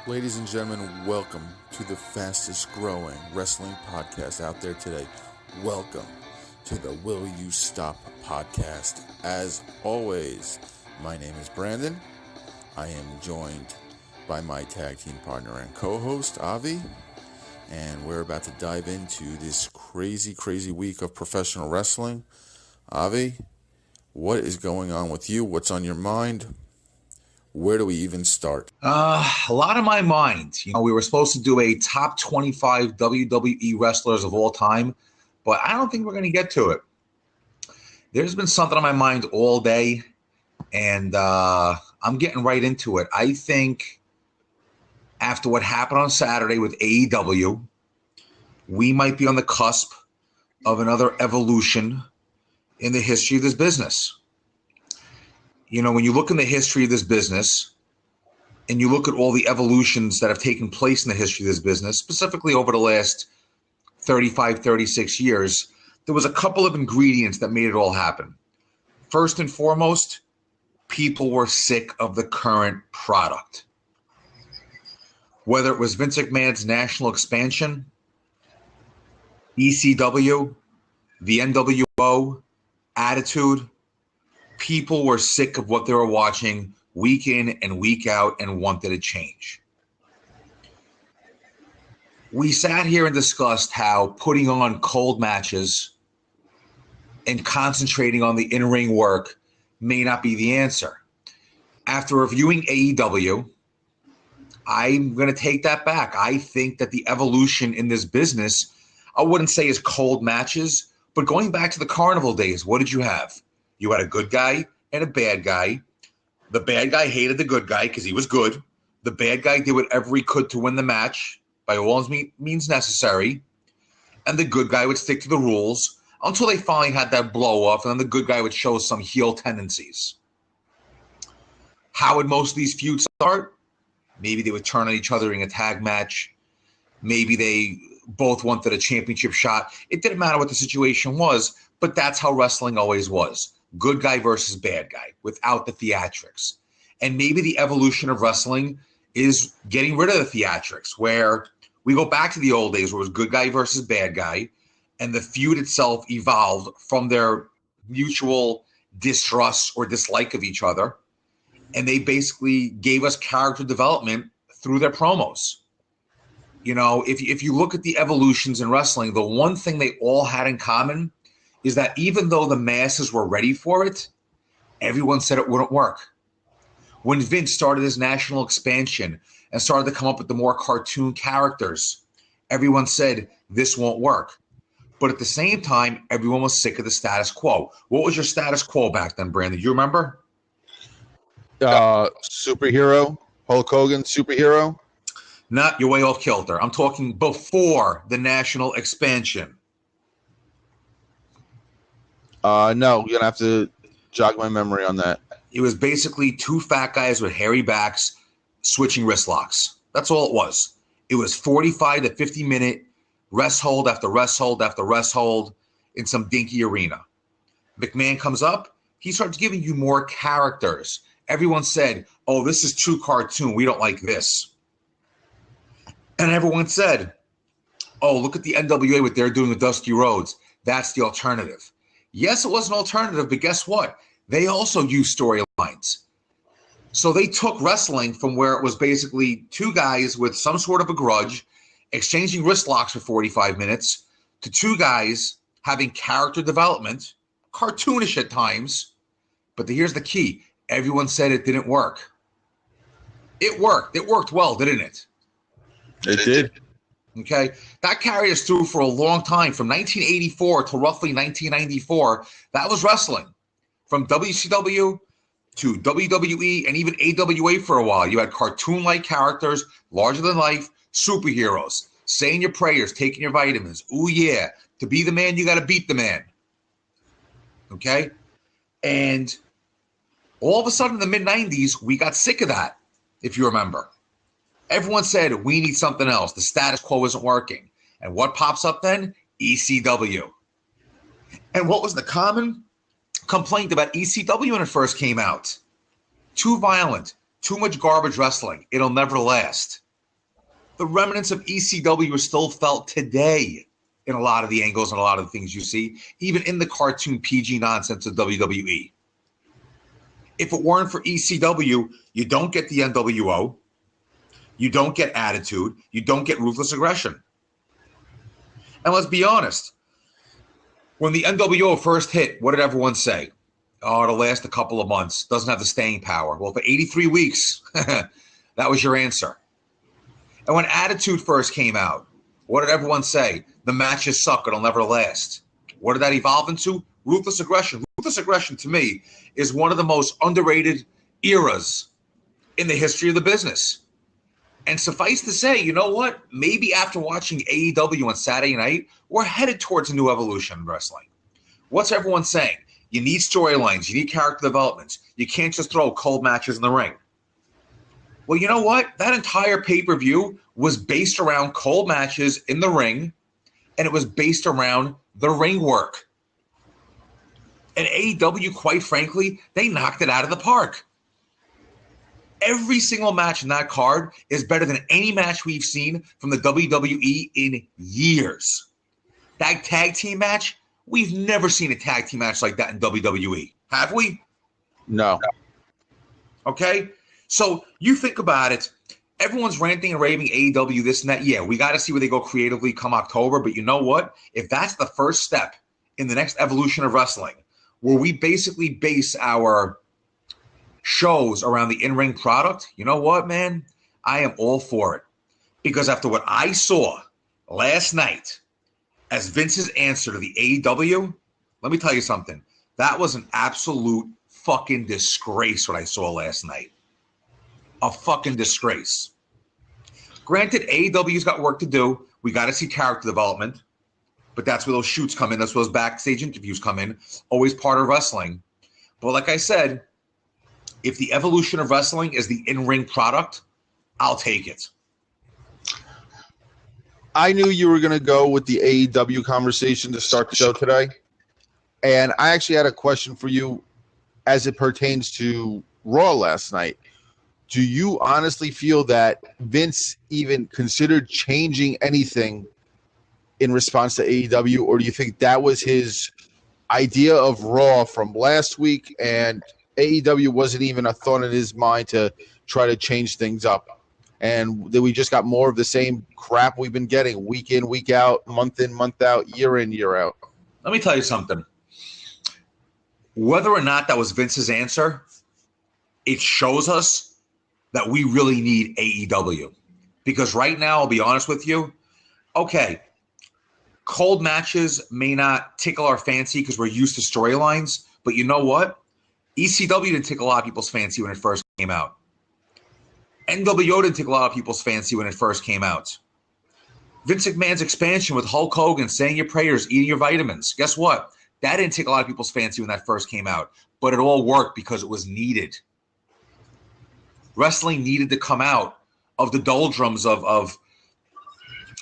Ladies and gentlemen, welcome to the fastest growing wrestling podcast out there today. Welcome to the Will You Stop podcast. As always, my name is Brandon. I am joined by my tag team partner and co-host, Avi. And we're about to dive into this crazy week of professional wrestling. Avi, what is going on with you? What's on your mind? Where do we even start? A lot on my mind. We were supposed to do a top 25 WWE wrestlers of all time, but I don't think we're going to get to it. There's been something on my mind all day, and I'm getting right into it. I think after what happened on Saturday with AEW, we might be on the cusp of another evolution in the history of this business. You know, when you look in the history of this business and you look at all the evolutions that have taken place in the history of this business, specifically over the last 35, 36 years, there was a couple of ingredients that made it all happen. First and foremost, people were sick of the current product. Whether it was Vince McMahon's national expansion, ECW, the NWO, Attitude, people were sick of what they were watching week in and week out and wanted a change. We sat here and discussed how putting on cold matches and concentrating on the in-ring work may not be the answer. After reviewing AEW, I'm going to take that back. I think that the evolution in this business, I wouldn't say is cold matches, but going back to the carnival days, what did you have? You had a good guy and a bad guy. The bad guy hated the good guy because he was good. The bad guy did whatever he could to win the match by all means necessary. And the good guy would stick to the rules until they finally had that blow off, and then the good guy would show some heel tendencies. How would most of these feuds start? Maybe they would turn on each other in a tag match. Maybe they both wanted a championship shot. It didn't matter what the situation was, but that's how wrestling always was. Good guy versus bad guy without the theatrics. And maybe the evolution of wrestling is getting rid of the theatrics, where we go back to the old days where it was good guy versus bad guy, and the feud itself evolved from their mutual distrust or dislike of each other. And they basically gave us character development through their promos. You know, if you look at the evolutions in wrestling, the one thing they all had in common is that even though the masses were ready for it, everyone said it wouldn't work. When Vince started his national expansion and started to come up with the more cartoon characters, everyone said, this won't work. But at the same time, everyone was sick of the status quo. What was your status quo back then, Brandon? You remember? Superhero, Hulk Hogan, superhero. Not your way off kilter. I'm talking before the national expansion. No, you're going to have to jog my memory on that. It was basically two fat guys with hairy backs switching wrist locks. That's all it was. It was 45 to 50 minute rest hold after rest hold after rest hold in some dinky arena. McMahon comes up. He starts giving you more characters. Everyone said, oh, this is too cartoon. We don't like this. And everyone said, oh, look at the NWA, what they're doing with Dusty Rhodes. That's the alternative. Yes, it was an alternative, but guess what? They also used storylines. So they took wrestling from where it was basically two guys with some sort of a grudge exchanging wrist locks for 45 minutes to two guys having character development, cartoonish at times. But here's the key. Everyone said it didn't work. It worked. It worked well, didn't it? It did. Okay, that carried us through for a long time, from 1984 to roughly 1994. That was wrestling. From WCW to WWE and even AWA for a while. You had cartoon-like characters, larger than life, superheroes, saying your prayers, taking your vitamins. Ooh, yeah. To be the man, you got to beat the man. Okay? And all of a sudden in the mid-90s, we got sick of that, if you remember. Everyone said, we need something else. The status quo isn't working. And what pops up then? ECW. And what was the common complaint about ECW when it first came out? Too violent, too much garbage wrestling. It'll never last. The remnants of ECW are still felt today in a lot of the angles and a lot of the things you see, even in the cartoon PG nonsense of WWE. If it weren't for ECW, you don't get the NWO, you don't get Attitude, you don't get Ruthless Aggression. And let's be honest, when the NWO first hit, what did everyone say? Oh, it'll last a couple of months, doesn't have the staying power. Well, for 83 weeks, that was your answer. And when Attitude first came out, what did everyone say? The matches suck, it'll never last. What did that evolve into? Ruthless Aggression. Ruthless Aggression, to me, is one of the most underrated eras in the history of the business. And suffice to say, you know what? Maybe after watching AEW on Saturday night, we're headed towards a new evolution in wrestling. What's everyone saying? You need storylines. You need character developments. You can't just throw cold matches in the ring. Well, you know what? That entire pay-per-view was based around cold matches in the ring, and it was based around the ring work. And AEW, quite frankly, they knocked it out of the park. Every single match in that card is better than any match we've seen from the WWE in years. That tag team match, we've never seen a tag team match like that in WWE. Have we? No. Okay? So you think about it. Everyone's ranting and raving AEW, this and that. Yeah, we got to see where they go creatively come October. But you know what? If that's the first step in the next evolution of wrestling, where we basically base our shows around the in-ring product, you know what, man? I am all for it. Because after what I saw last night as Vince's answer to the AEW, let me tell you something. That was an absolute fucking disgrace what I saw last night. A fucking disgrace. Granted, AEW's got work to do. We got to see character development. But that's where those shoots come in. That's where those backstage interviews come in. Always part of wrestling. But like I said, if the evolution of wrestling is the in-ring product, I'll take it. I knew you were going to go with the AEW conversation to start the show today. And I actually had a question for you as it pertains to Raw last night. Do you honestly feel that Vince even considered changing anything in response to AEW, or do you think that was his idea of Raw from last week and AEW wasn't even a thought in his mind to try to change things up? And that we just got more of the same crap we've been getting week in, week out, month in, month out, year in, year out. Let me tell you something. Whether or not that was Vince's answer, it shows us that we really need AEW. Because right now, I'll be honest with you, okay, cold matches may not tickle our fancy because we're used to storylines, but you know what? ECW didn't tickle a lot of people's fancy when it first came out. NWO didn't tickle a lot of people's fancy when it first came out. Vince McMahon's expansion with Hulk Hogan saying your prayers, eating your vitamins. Guess what? That didn't tickle a lot of people's fancy when that first came out, but it all worked because it was needed. Wrestling needed to come out of the doldrums of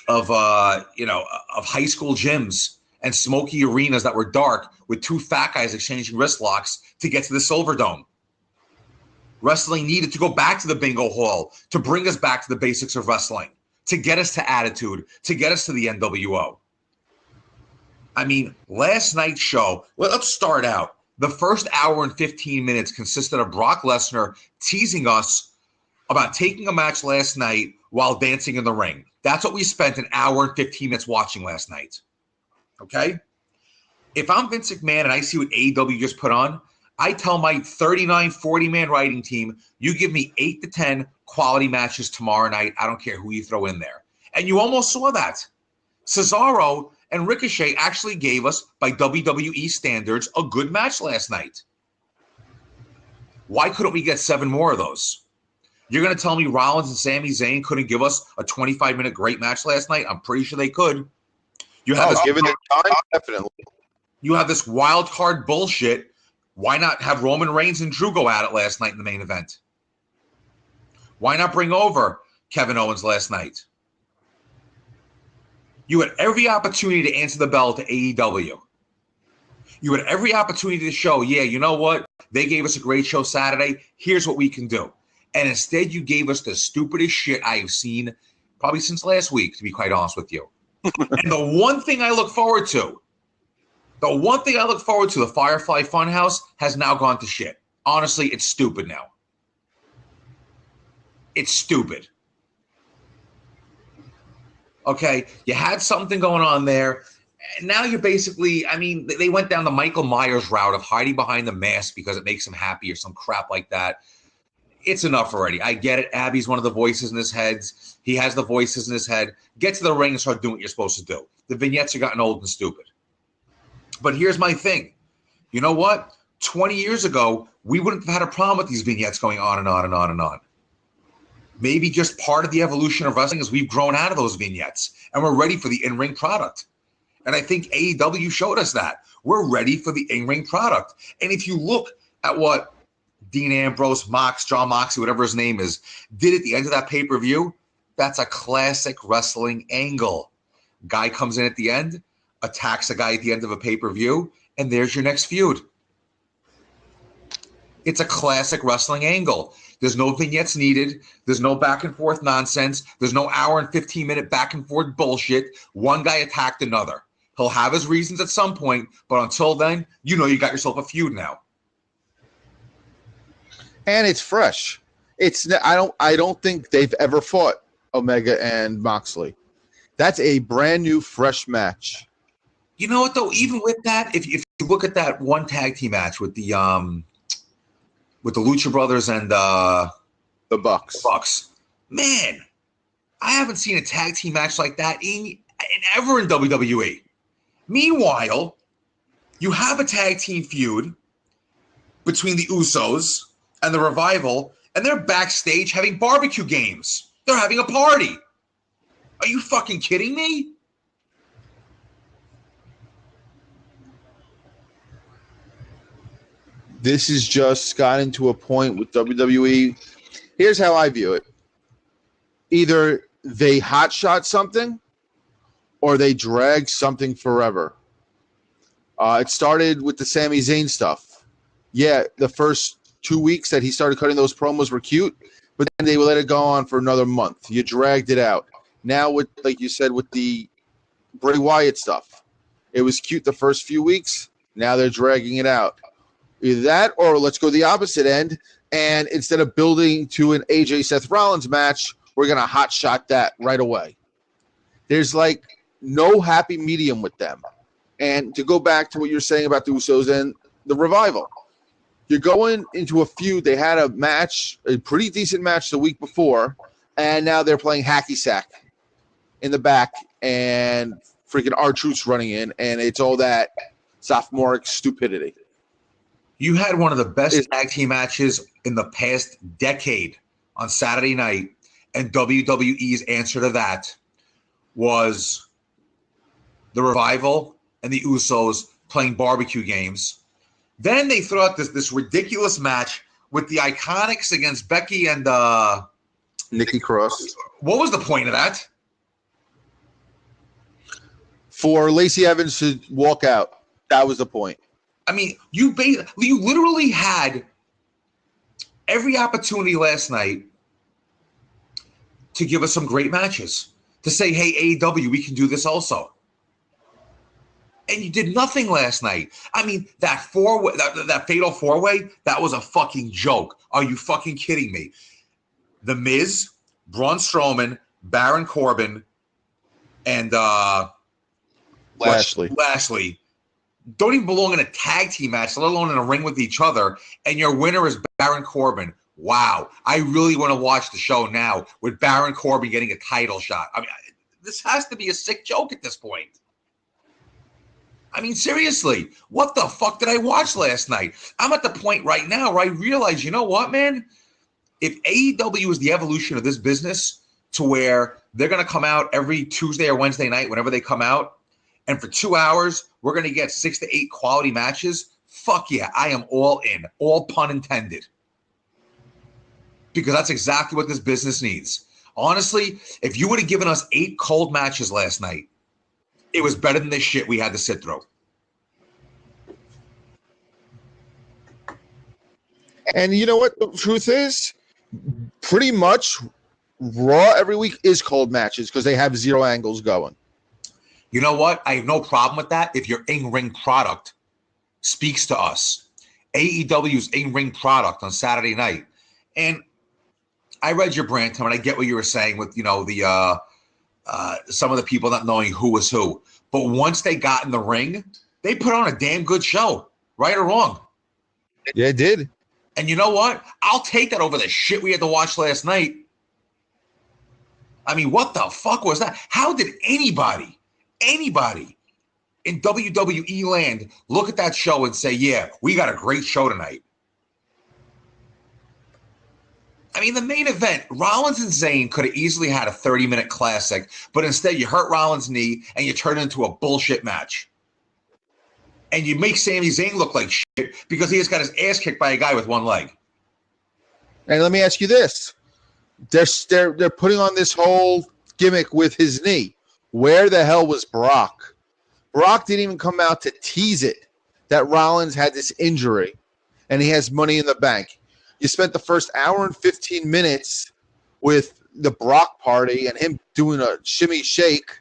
high school gyms and smoky arenas that were dark with two fat guys exchanging wrist locks to get to the Silver Dome. Wrestling needed to go back to the bingo hall to bring us back to the basics of wrestling, to get us to Attitude, to get us to the NWO. I mean, last night's show, let's start out. The first hour and 15 minutes consisted of Brock Lesnar teasing us about taking a match last night while dancing in the ring. That's what we spent an hour and 15 minutes watching last night. Okay? If I'm Vince McMahon and I see what AEW just put on, I tell my 39, 40-man writing team, you give me 8 to 10 quality matches tomorrow night. I don't care who you throw in there. And you almost saw that. Cesaro and Ricochet actually gave us, by WWE standards, a good match last night. Why couldn't we get 7 more of those? You're going to tell me Rollins and Sami Zayn couldn't give us a 25-minute great match last night? I'm pretty sure they could. Given the time, definitely. You have this wild card bullshit. Why not have Roman Reigns and Drew go at it last night in the main event? Why not bring over Kevin Owens last night? You had every opportunity to answer the bell to AEW. You had every opportunity to show, yeah, you know what? They gave us a great show Saturday. Here's what we can do. And instead, you gave us the stupidest shit I have seen probably since last week, to be quite honest with you. And the one thing I look forward to, the Firefly Funhouse has now gone to shit. Honestly, it's stupid now. It's stupid. Okay, you had something going on there. And now you're basically, I mean, they went down the Michael Myers route of hiding behind the mask because it makes him happy or some crap like that. It's enough already. I get it. Abby's one of the voices in his head. He has the voices in his head. Get to the ring and start doing what you're supposed to do. The vignettes are gotten old and stupid. But here's my thing. You know what? 20 years ago, we wouldn't have had a problem with these vignettes going on and on and on and on. Maybe just part of the evolution of wrestling is we've grown out of those vignettes and we're ready for the in-ring product. And I think AEW showed us that. We're ready for the in-ring product. And if you look at what Dean Ambrose, John Moxley, whatever his name is, did at the end of that pay-per-view, that's a classic wrestling angle. Guy comes in at the end, attacks a guy at the end of a pay-per-view, and there's your next feud. It's a classic wrestling angle. There's no vignettes needed. There's no back and forth nonsense. There's no hour and 15-minute back and forth bullshit. One guy attacked another. He'll have his reasons at some point, but until then, you know you got yourself a feud now. And it's fresh. I don't think they've ever fought Omega and Moxley. That's a brand new, fresh match. You know what though? Even with that, if you look at that one tag team match with the Lucha Brothers and the Bucks, man, I haven't seen a tag team match like that in ever in WWE. Meanwhile, you have a tag team feud between the Usos and the Revival, and they're backstage having barbecue games. They're having a party. Are you fucking kidding me? This has just gotten to a point with WWE. Here's how I view it. Either they hotshot something or they drag something forever. It started with the Sami Zayn stuff. Yeah, the first 2 weeks that he started cutting those promos were cute, but then they let it go on for another month. You dragged it out. Now, with like you said, with the Bray Wyatt stuff, it was cute the first few weeks. Now they're dragging it out. Either that or let's go the opposite end, and instead of building to an AJ Seth Rollins match, we're going to hotshot that right away. There's like no happy medium with them. And to go back to what you're saying about the Usos and the Revival, you're going into a feud. They had a match, a pretty decent match the week before, and now they're playing hacky sack in the back, and freaking R-Truth's running in, and it's all that sophomoric stupidity. You had one of the best tag team matches in the past decade on Saturday night, and WWE's answer to that was the Revival and the Usos playing barbecue games. Then they throw out this ridiculous match with the Iconics against Becky and Nikki Cross. What was the point of that? For Lacey Evans to walk out. That was the point. I mean, you literally had every opportunity last night to give us some great matches. To say, hey, AEW, we can do this also. And you did nothing last night. I mean, that fatal four-way, that was a fucking joke. Are you fucking kidding me? The Miz, Braun Strowman, Baron Corbin, and Lashley don't even belong in a tag team match, let alone in a ring with each other. And your winner is Baron Corbin. Wow. I really want to watch the show now with Baron Corbin getting a title shot. I mean, this has to be a sick joke at this point. I mean, seriously, what the fuck did I watch last night? I'm at the point right now where I realize, you know what, man? If AEW is the evolution of this business to where they're going to come out every Tuesday or Wednesday night, whenever they come out, and for 2 hours, we're going to get 6 to 8 quality matches, fuck yeah, I am all in. All pun intended. Because that's exactly what this business needs. Honestly, if you would have given us 8 cold matches last night, it was better than this shit we had to sit through. And you know what the truth is? Pretty much Raw every week is cold matches because they have 0 angles going. You know what? I have no problem with that if your in-ring product speaks to us. AEW's in-ring product on Saturday night. And I read your brand, Tom, and I get what you were saying with, the some of the people not knowing who was who. But once they got in the ring, they put on a damn good show, right or wrong. Yeah, it did. And you know what? I'll take that over the shit we had to watch last night. I mean, what the fuck was that? How did anybody in WWE land look at that show and say, yeah, we got a great show tonight? I mean, the main event, Rollins and Zayn could have easily had a 30-minute classic, but instead you hurt Rollins' knee and you turn it into a bullshit match. And you make Sami Zayn look like shit because he just got his ass kicked by a guy with one leg. And let me ask you this. They're putting on this whole gimmick with his knee. Where the hell was Brock? Brock didn't even come out to tease it that Rollins had this injury and he has money in the bank. You spent the first hour and 15 minutes with the Brock party and him doing a shimmy shake,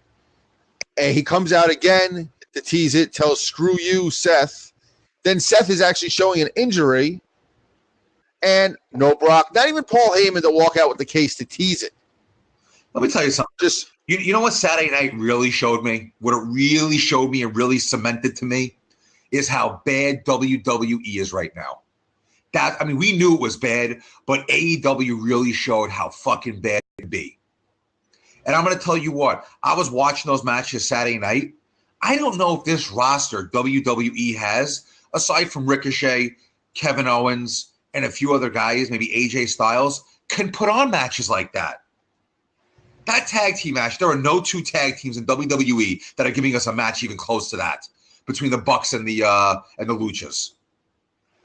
and he comes out again to tease it, tells screw you, Seth. Then Seth is actually showing an injury, and no Brock, not even Paul Heyman to walk out with the case to tease it. Let me tell you something. Just you know what Saturday night really showed me? What it really showed me and really cemented to me is how bad WWE is right now. We knew it was bad, but AEW really showed how fucking bad it could be. And I'm going to tell you what, I was watching those matches Saturday night. I don't know if this roster WWE has, aside from Ricochet, Kevin Owens, and a few other guys, maybe AJ Styles, can put on matches like that. That tag team match, there are no 2 tag teams in WWE that are giving us a match even close to that between the Bucks and the Luchas.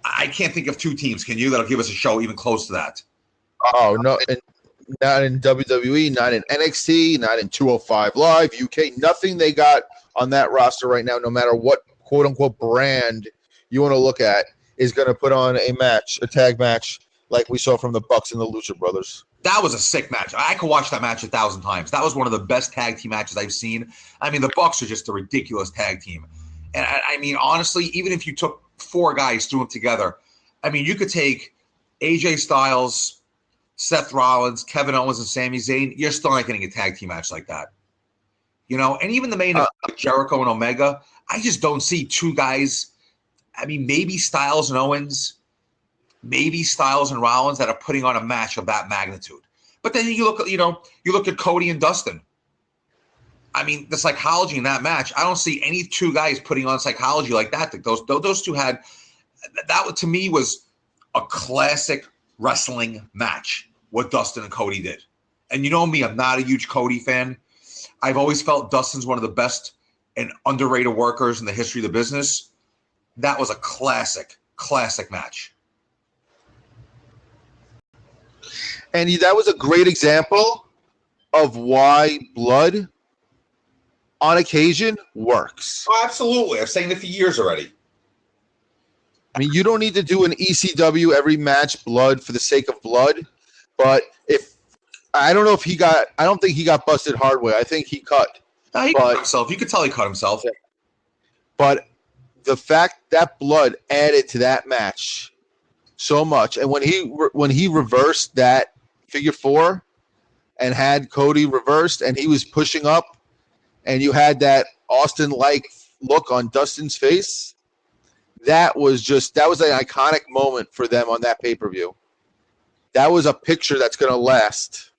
I can't think of 2 teams, can you, that'll give us a show even close to that? Oh, no, not in WWE, not in NXT, not in 205 Live, UK, nothing they got on that roster right now, no matter what quote-unquote brand you want to look at, is going to put on a match, a tag match, like we saw from the Bucks and the Lucha Brothers. That was a sick match. I could watch that match 1,000 times. That was one of the best tag team matches I've seen. I mean, the Bucks are just a ridiculous tag team. And I mean, honestly, even if you took 4 guys, threw them together, I mean, you could take AJ Styles, Seth Rollins, Kevin Owens, and Sami Zayn. You're still not getting a tag team match like that. And even the main event, Jericho and Omega, I just don't see 2 guys. I mean, maybe Styles and Owens, maybe Styles and Rollins that are putting on a match of that magnitude. But then you look at Cody and Dustin. I mean, the psychology in that match, I don't see any 2 guys putting on psychology like that. Those 2 had that, to me, was a classic wrestling match, what Dustin and Cody did. And you know me, I'm not a huge Cody fan. I've always felt Dustin's one of the best and underrated workers in the history of the business. That was a classic match. And that was a great example of why blood on occasion works. Oh, absolutely. I've saying it for years already. I mean, you don't need to do an ECW every match blood for the sake of blood, but I don't think he got busted hard way. I think he cut. No, he cut himself. You could tell he cut himself. But the fact that blood added to that match so much, and when he reversed that figure 4 and had Cody reversed and he was pushing up, and you had that Austin-like look on Dustin's face, that was an iconic moment for them on that pay-per-view. That was a picture that's going to last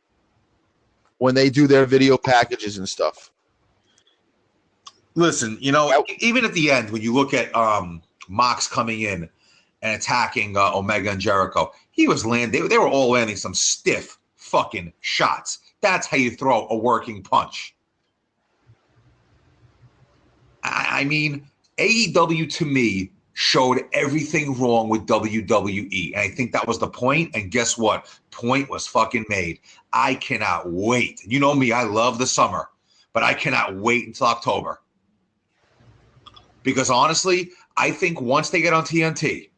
when they do their video packages and stuff. Listen, even at the end, when you look at Mox coming in and attacking Omega and Jericho, he was landing. They were all landing some stiff fucking shots. That's how you throw a working punch. I mean, AEW to me showed everything wrong with WWE. And I think that was the point. And guess what? Point was fucking made. I cannot wait. You know me, I love the summer, but I cannot wait until October. Because honestly, I think once they get on TNT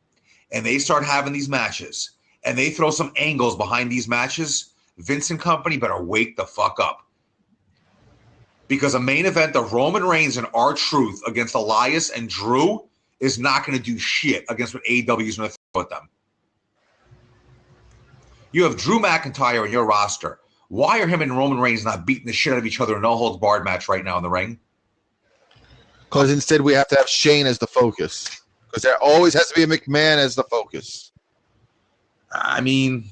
and they start having these matches and they throw some angles behind these matches, Vince and company better wake the fuck up. Because a main event of Roman Reigns and R-Truth against Elias and Drew is not going to do shit against what AEW is going to throw at them. You have Drew McIntyre in your roster. Why are him and Roman Reigns not beating the shit out of each other in a no-holds-barred match right now in the ring? Because instead we have to have Shane as the focus. Because there always has to be a McMahon as the focus. I mean,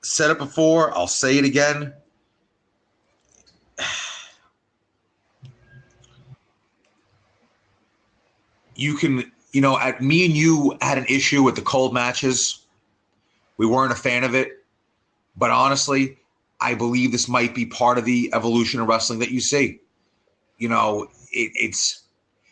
said it before, I'll say it again. You can, me and you had an issue with the cold matches. We weren't a fan of it. But honestly, I believe this might be part of the evolution of wrestling that you see. It's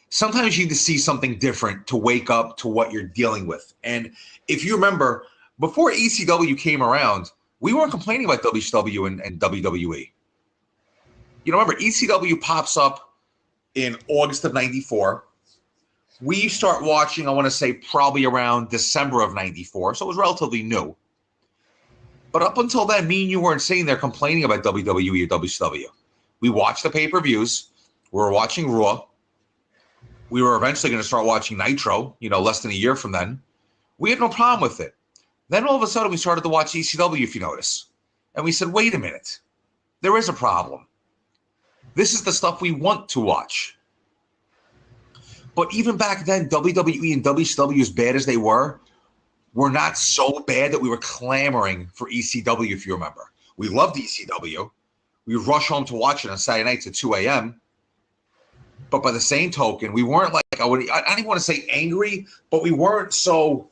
sometimes you need to see something different to wake up to what you're dealing with. And if you remember, before ECW came around, we weren't complaining about WCW and WWE. Remember, ECW pops up in August of 94. We start watching, I want to say, probably around December of 94. So it was relatively new. But up until then, me and you weren't sitting there complaining about WWE or WCW. We watched the pay-per-views. We were watching Raw. We were eventually going to start watching Nitro, less than a year from then. We had no problem with it. Then all of a sudden, we started to watch ECW, if you notice. And we said, wait a minute. There is a problem. This is the stuff we want to watch. But even back then, WWE and WCW, as bad as they were not so bad that we were clamoring for ECW, if you remember. We loved ECW. We would rush home to watch it on Saturday nights at 2 a.m. But by the same token, we weren't like, I don't even want to say angry, but we weren't so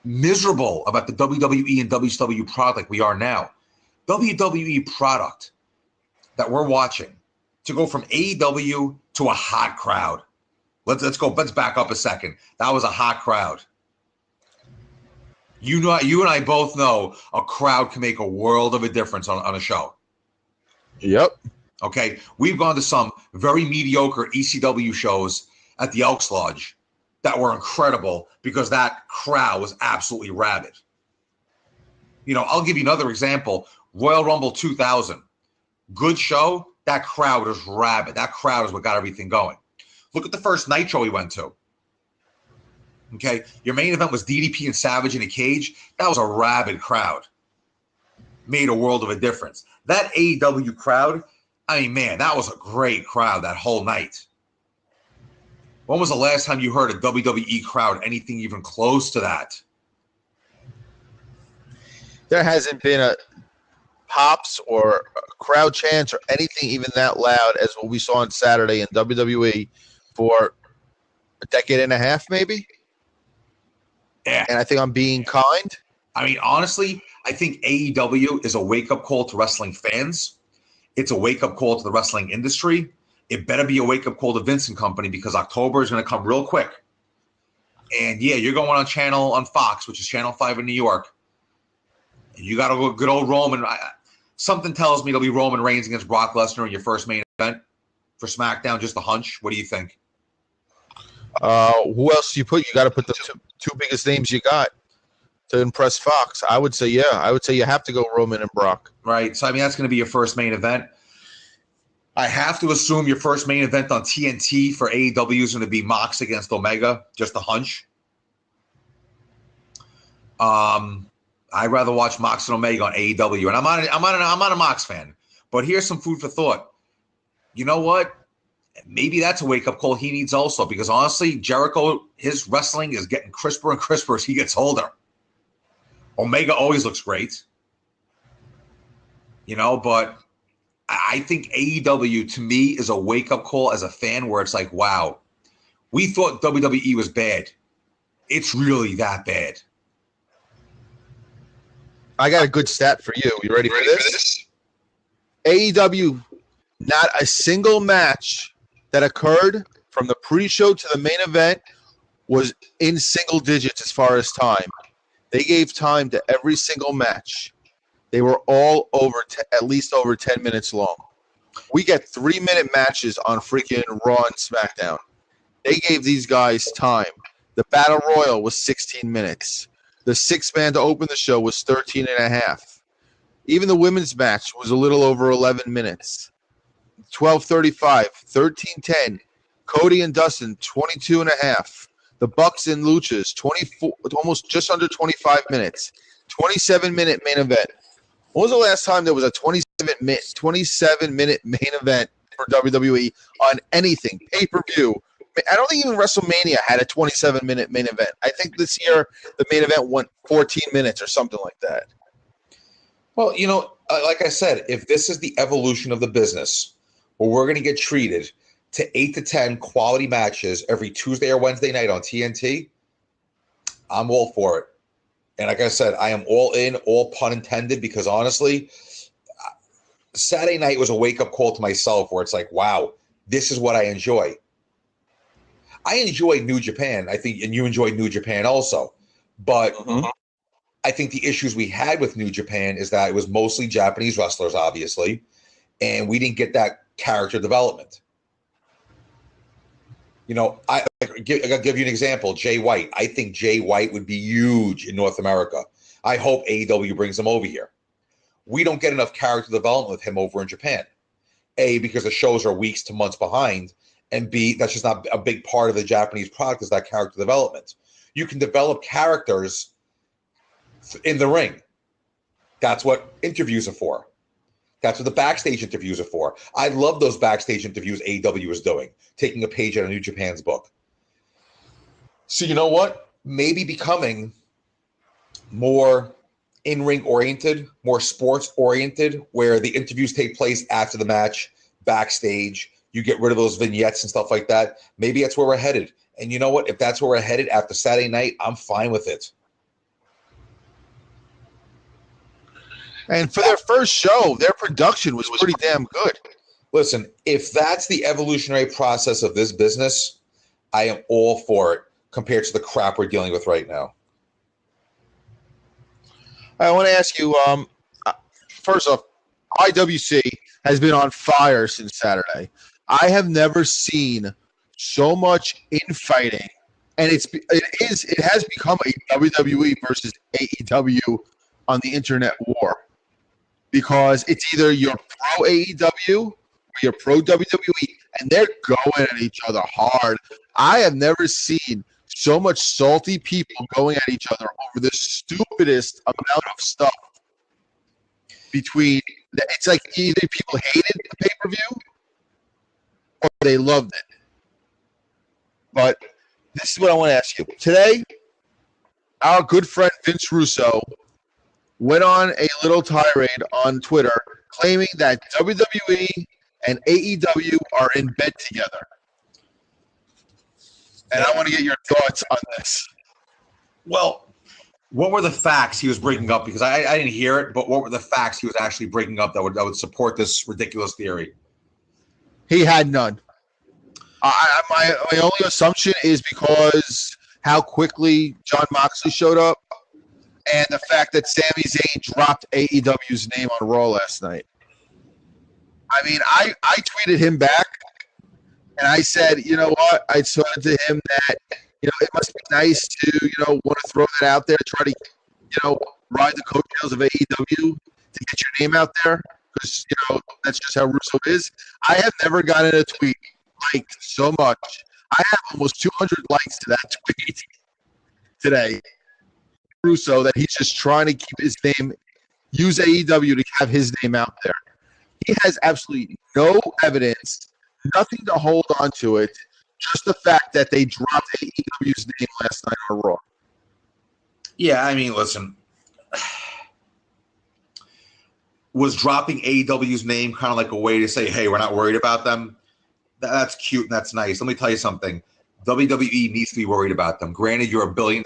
miserable about the WWE and WCW product like we are now. WWE product that we're watching to go from AEW to a hot crowd. Let's back up a second. That was a hot crowd. You and I both know a crowd can make a world of a difference on a show. Yep. Okay, we've gone to some very mediocre ECW shows at the Elks Lodge that were incredible because that crowd was absolutely rabid. I'll give you another example. Royal Rumble 2000. Good show. That crowd was rabid. That crowd is what got everything going. Look at the first Nitro we went to. Okay, your main event was DDP and Savage in a cage. That was a rabid crowd. Made a world of a difference. That AEW crowd, that was a great crowd that whole night. When was the last time you heard a WWE crowd anything even close to that? There hasn't been a pops or a crowd chants or anything even that loud as what we saw on Saturday in WWE for a decade and a half, maybe. Yeah. And I think I'm being kind. Honestly, I think AEW is a wake-up call to wrestling fans. It's a wake-up call to the wrestling industry. It better be a wake-up call to Vince and company because October is going to come real quick. And yeah, you're going on Fox, which is Channel 5 in New York. And you got a good old Roman. Something tells me it'll be Roman Reigns against Brock Lesnar in your first main event for SmackDown. Just a hunch. What do you think? Who else do you put? You got to put the two biggest names you got to impress Fox. I would say you have to go Roman and Brock. Right. So, that's going to be your first main event. I have to assume your first main event on TNT for AEW is going to be Mox against Omega. Just a hunch. I'd rather watch Mox and Omega on AEW, and I'm not a Mox fan. But here's some food for thought. You know what? Maybe that's a wake-up call he needs also, because honestly, Jericho, his wrestling is getting crisper and crisper as he gets older. Omega always looks great. But I think AEW, to me, is a wake-up call as a fan where it's like, wow, we thought WWE was bad. It's really that bad. I got a good stat for you. You ready for this? AEW, not a single match that occurred from the pre-show to the main event was in single digits as far as time. They gave time to every single match. They were all at least over 10 minutes long. We get 3-minute matches on freaking Raw and SmackDown. They gave these guys time. The Battle Royal was 16 minutes. The 6-man to open the show was 13 and a half. Even the women's match was a little over 11 minutes. 12:35, 13:10. Cody and Dustin, 22 and a half. The Bucks and Luchas, 24, almost just under 25 minutes. 27-minute main event. When was the last time there was a 27-minute main event for WWE on anything? Pay-per-view. I don't think even WrestleMania had a 27-minute main event. I think this year the main event went 14 minutes or something like that. Well, like I said, if this is the evolution of the business, where we're going to get treated to 8 to 10 quality matches every Tuesday or Wednesday night on TNT, I'm all for it. And like I said, I am all in, all pun intended, because honestly, Saturday night was a wake-up call to myself where it's like, wow, this is what I enjoy. I enjoyed New Japan, I think, and you enjoyed New Japan also. But I think the issues we had with New Japan is that it was mostly Japanese wrestlers, obviously, and we didn't get that character development. I'll give you an example. Jay White. I think Jay White would be huge in North America. I hope AEW brings him over here. We don't get enough character development with him over in Japan. A, because the shows are weeks to months behind, and B, that's just not a big part of the Japanese product is that character development. You can develop characters in the ring. That's what interviews are for. That's what the backstage interviews are for. I love those backstage interviews AEW is doing, taking a page out of New Japan's book. So you know what? Maybe becoming more in-ring oriented, more sports oriented, where the interviews take place after the match, backstage. You get rid of those vignettes and stuff like that. Maybe that's where we're headed. And you know what? If that's where we're headed after Saturday night, I'm fine with it. And for their first show, their production was pretty damn good. Listen, if that's the evolutionary process of this business, I am all for it compared to the crap we're dealing with right now. I want to ask you, first off, IWC has been on fire since Saturday. I have never seen so much infighting, and it has become a WWE versus AEW on the internet war. Because it's either you're pro AEW or you're pro WWE, and they're going at each other hard. I have never seen so much salty people going at each other over the stupidest amount of stuff. It's like either people hated the pay-per-view or they loved it. But this is what I want to ask you. Today, our good friend Vince Russo went on a little tirade on Twitter claiming that WWE and AEW are in bed together. And I want to get your thoughts on this. Well, what were the facts he was bringing up? Because I didn't hear it, but what were the facts he was actually bringing up that would support this ridiculous theory? He had none. My only assumption is because how quickly John Moxley showed up, and the fact that Sami Zayn dropped AEW's name on Raw last night. I mean, I tweeted him back, and I said, you know what? I said to him that, it must be nice to, want to throw that out there, try to, ride the coattails of AEW to get your name out there, because, that's just how Russo is. I have never gotten a tweet liked so much. I have almost 200 likes to that tweet today. Russo, that he's just trying to keep his name, use AEW to have his name out there. He has absolutely no evidence, nothing to hold on to it, just the fact that they dropped AEW's name last night on Raw. Yeah, I mean, listen, was dropping AEW's name kind of like a way to say, hey, we're not worried about them? That's cute and that's nice. Let me tell you something. WWE needs to be worried about them. Granted, you're $1 billion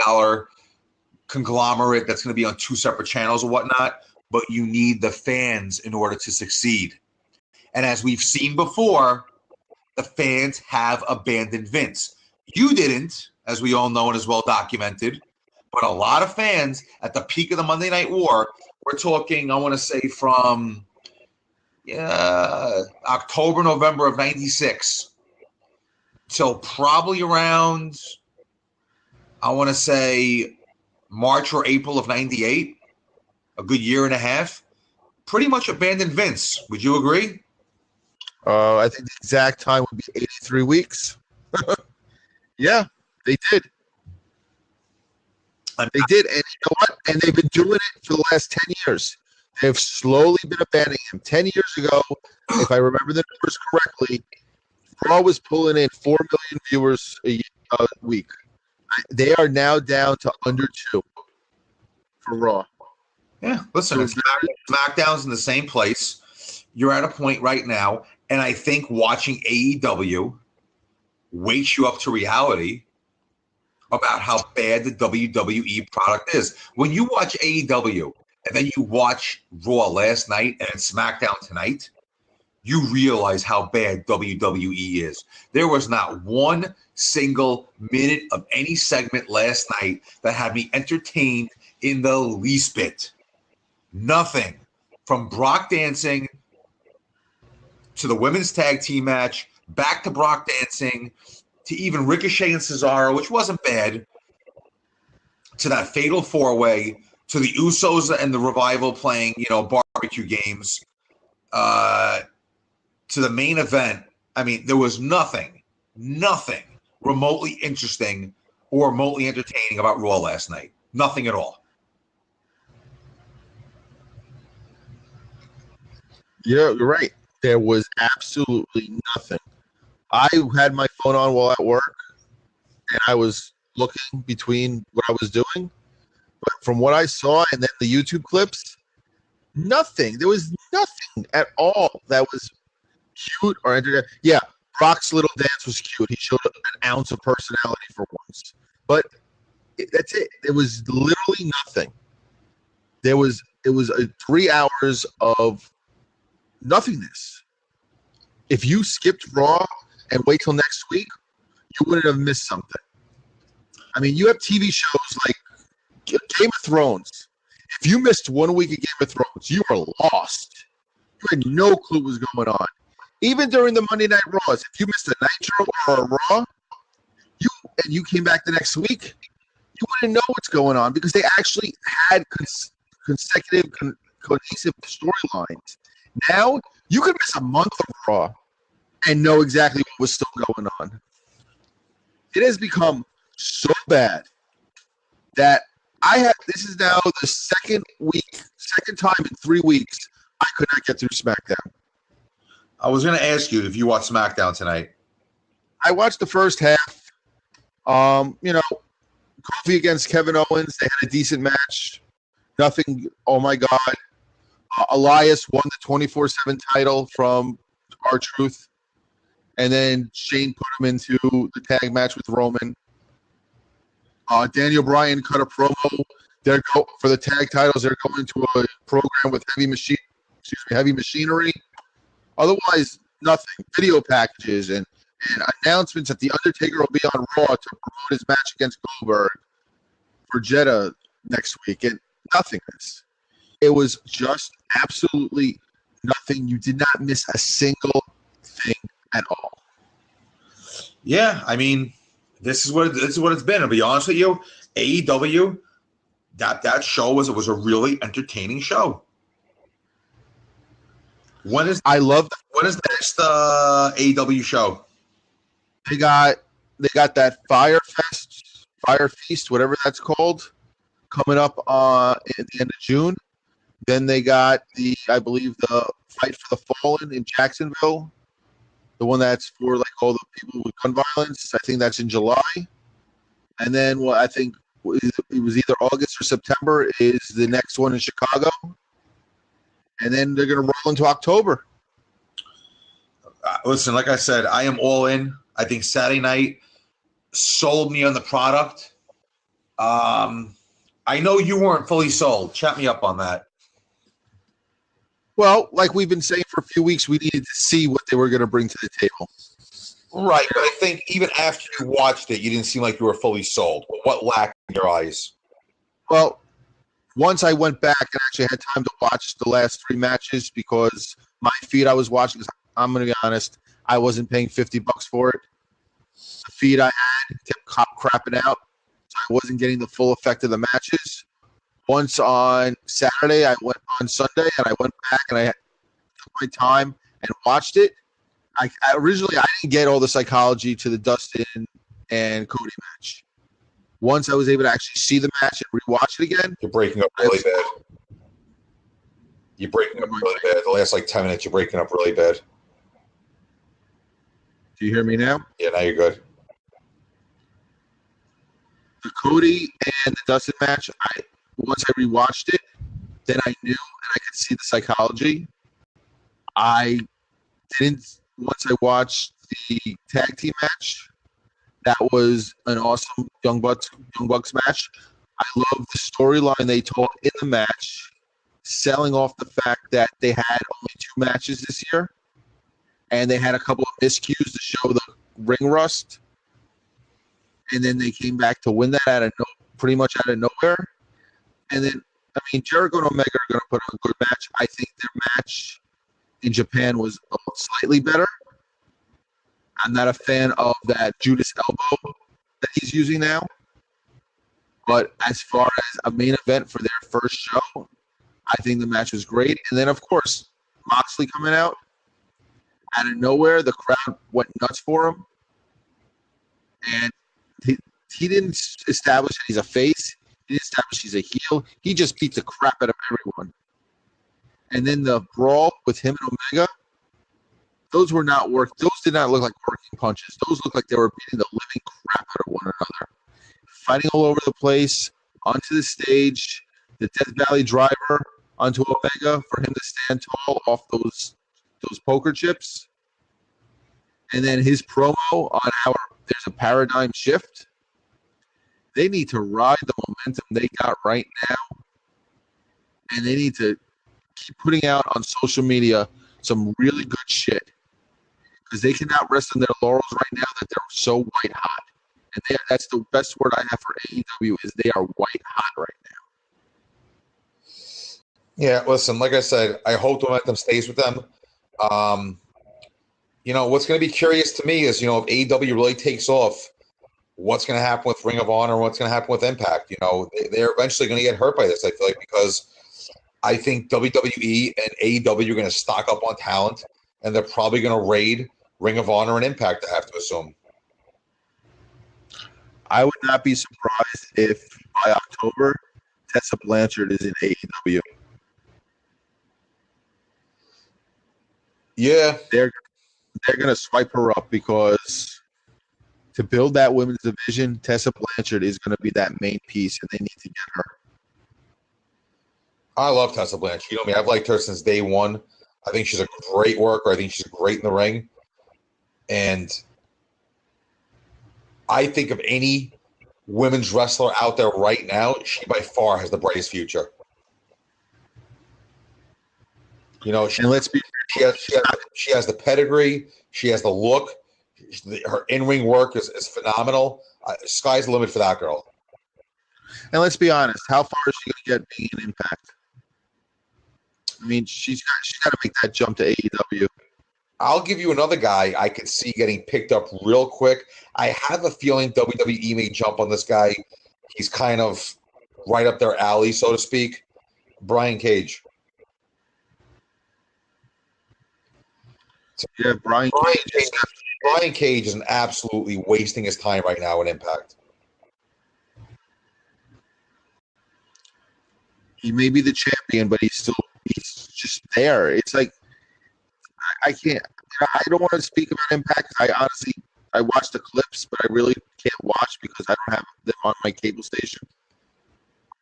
conglomerate that's going to be on 2 separate channels or whatnot, but you need the fans in order to succeed. And as we've seen before, the fans have abandoned Vince. You didn't, as we all know and is well documented, but a lot of fans at the peak of the Monday Night War, we're talking, I want to say from October, November of 96 till probably around, I want to say March or April of 98, a good year and a half, pretty much abandoned Vince. Would you agree? I think the exact time would be 83 weeks. Yeah, they did. They did. And you know what? And they've been doing it for the last 10 years. They've slowly been abandoning him. 10 years ago, if I remember the numbers correctly, Raw was pulling in 4 million viewers a week. They are now down to under 2 for Raw. Yeah, listen, SmackDown's in the same place. You're at a point right now, and I think watching AEW wakes you up to reality about how bad the WWE product is. When you watch AEW and then you watch Raw last night and SmackDown tonight, you realize how bad WWE is. There was not one single minute of any segment last night that had me entertained in the least bit. Nothing. From Brock dancing to the women's tag team match, back to Brock dancing, to even Ricochet and Cesaro, which wasn't bad, to that fatal four-way, to the Usos and the Revival playing, barbecue games, to the main event. I mean, there was nothing remotely interesting or remotely entertaining about Raw last night. Nothing at all. Yeah, you're right. There was absolutely nothing. I had my phone on while at work, and I was looking between what I was doing. But from what I saw and then the YouTube clips, nothing. There was nothing at all that was cute or entertaining. Yeah, Brock's little dance was cute. He showed an ounce of personality for once. But that's it. There was literally nothing. It was 3 hours of nothingness. If you skipped Raw and wait till next week, you wouldn't have missed something. I mean, you have TV shows like Game of Thrones. If you missed 1 week of Game of Thrones, you were lost. You had no clue what was going on. Even during the Monday Night Raws, if you missed a Nitro or a Raw, you came back the next week, you wouldn't know what's going on because they actually had consecutive, cohesive storylines. Now, you could miss a month of Raw and know exactly what was still going on. It has become so bad that this is now the second time in 3 weeks I could not get through SmackDown. I was going to ask you if you watched SmackDown tonight. I watched the first half. Kofi against Kevin Owens. They had a decent match. Nothing. Oh my God. Elias won the 24/7 title from R-Truth. And then Shane put him into the tag match with Roman. Daniel Bryan cut a promo. For the tag titles. They're going to a program with Heavy Machinery. Otherwise, nothing. Video packages and announcements that The Undertaker will be on Raw to promote his match against Goldberg for Jeddah next week. And nothingness. It was just absolutely nothing. You did not miss a single thing at all. Yeah, I mean, this is what it's been. I'll be honest with you, AEW, that show was a really entertaining show. When is the next AEW show? They got that Fire Feast, whatever that's called, coming up at the end of June. Then they got the Fight for the Fallen in Jacksonville, the one that's for like all the people with gun violence. I think that's in July. And then I think it was either August or September is the next one in Chicago. And then they're going to roll into October. Listen, like I said, I am all in. I think Saturday night sold me on the product. I know you weren't fully sold. Chat me up on that. Well, like we've been saying for a few weeks, we needed to see what they were going to bring to the table. Right, but I think even after you watched it, you didn't seem like you were fully sold. What lacked in your eyes? Well, once I went back and actually had time to watch the last 3 matches because my feed I was watching, I'm going to be honest, I wasn't paying $50 for it. The feed I had kept crapping out. so I wasn't getting the full effect of the matches. Once on Saturday, I went on Sunday, and I went back and I took my time and watched it. Originally, I didn't get all the psychology to the Dustin and Cody match. Once I was able to actually see the match and rewatch it again. You're breaking up really bad. You're breaking up really bad. The last 10 minutes, you're breaking up really bad. Do you hear me now? Yeah, now you're good. The Cody and the Dustin match, once I rewatched it, then I knew and I could see the psychology. I didn't, once I watched the tag team match, that was an awesome Young Bucks match. I love the storyline they told in the match, selling off the fact that they had only 2 matches this year, and they had a couple of miscues to show the ring rust, and then they came back to win that pretty much out of nowhere. And then, Jericho and Omega are going to put on a good match. I think their match in Japan was slightly better. I'm not a fan of that Judas elbow that he's using now. But as far as a main event for their first show, I think the match was great. And then, of course, Moxley coming out of nowhere, the crowd went nuts for him. And he didn't establish that he's a face. He didn't establish he's a heel. He just beat the crap out of everyone. And then the brawl with him and Omega, those did not look like working punches. Those looked like they were beating the living crap out of one another. Fighting all over the place, onto the stage, the Death Valley driver onto Omega for him to stand tall off those poker chips. And then his promo on how there's a paradigm shift. They need to ride the momentum they got right now. And they need to keep putting out on social media some really good shit. Because they cannot rest on their laurels right now that they're so white hot. And that's the best word I have for AEW is they are white hot right now. Yeah, listen, like I said, I hope the momentum stays with them. What's going to be curious to me is, if AEW really takes off, what's going to happen with Ring of Honor, what's going to happen with Impact. They're eventually going to get hurt by this, I feel like, because I think WWE and AEW are going to stock up on talent, and they're probably going to raid Ring of Honor and Impact, I have to assume. I would not be surprised if by October, Tessa Blanchard is in AEW. Yeah. They're going to swipe her up because to build that women's division, Tessa Blanchard is going to be that main piece, and they need to get her. I love Tessa Blanchard. You know me, I've liked her since day one. I think she's a great worker. I think she's great in the ring. And I think of any women's wrestler out there right now, she by far has the brightest future. She has the pedigree. She has the look. Her in-ring work is phenomenal. Sky's the limit for that girl. And let's be honest, how far is she going to get being an Impact? She's got to make that jump to AEW. I'll give you another guy I could see getting picked up real quick. I have a feeling WWE may jump on this guy. He's kind of right up their alley, so to speak. Brian Cage. Yeah, Brian Cage is absolutely wasting his time right now in Impact. He may be the champion, but he's just there. It's like I don't want to speak about Impact. I watch the clips, but I really can't watch because I don't have them on my cable station.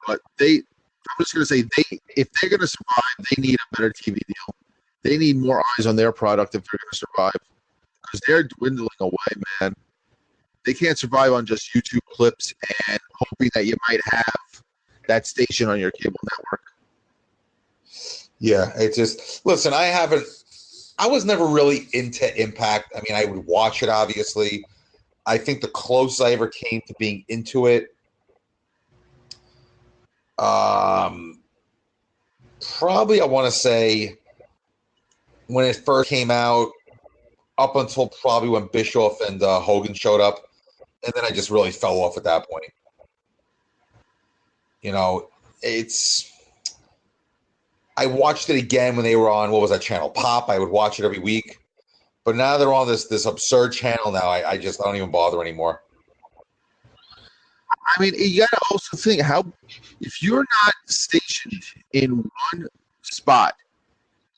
But I'm just going to say, if they're going to survive, they need a better TV deal. They need more eyes on their product if they're going to survive because they're dwindling away, man. They can't survive on just YouTube clips and hoping that you might have that station on your cable network. Yeah, it's just, listen, I was never really into Impact. I would watch it, obviously. I think the closest I ever came to being into it, probably I want to say when it first came out, up until probably when Bischoff and Hogan showed up, and then I just really fell off at that point. You know, it's. I watched it again when they were on, what was that channel? Pop. I would watch it every week. But now they're on this absurd channel now. I don't even bother anymore. I mean, you got to also think if you're not stationed in one spot,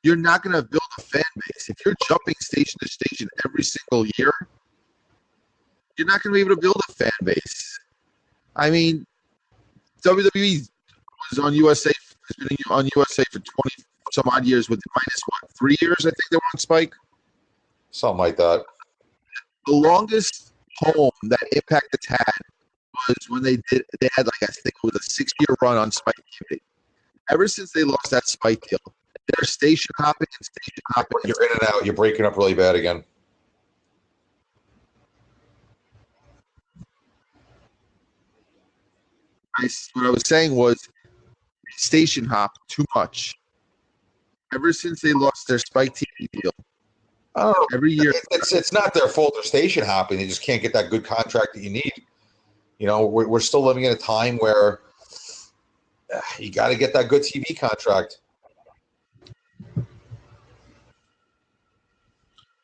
you're not going to build a fan base. If you're jumping station to station every single year, you're not going to be able to build a fan base. I mean, WWE was on USA, has been on USA for 20 some odd years with minus 3 years, I think they were on Spike. Something like that. The longest home that Impact has had was when they had like, I think it was a 6-year run on Spike TV. Ever since they lost that Spike deal, they're station hopping and station hopping. You're in and out. You're breaking up really bad again. What I was saying was station hop too much. Ever since they lost their Spike TV deal, every year it's not their fault. They're station hopping. They just can't get that good contract that you need. You know, we're still living in a time where you got to get that good TV contract.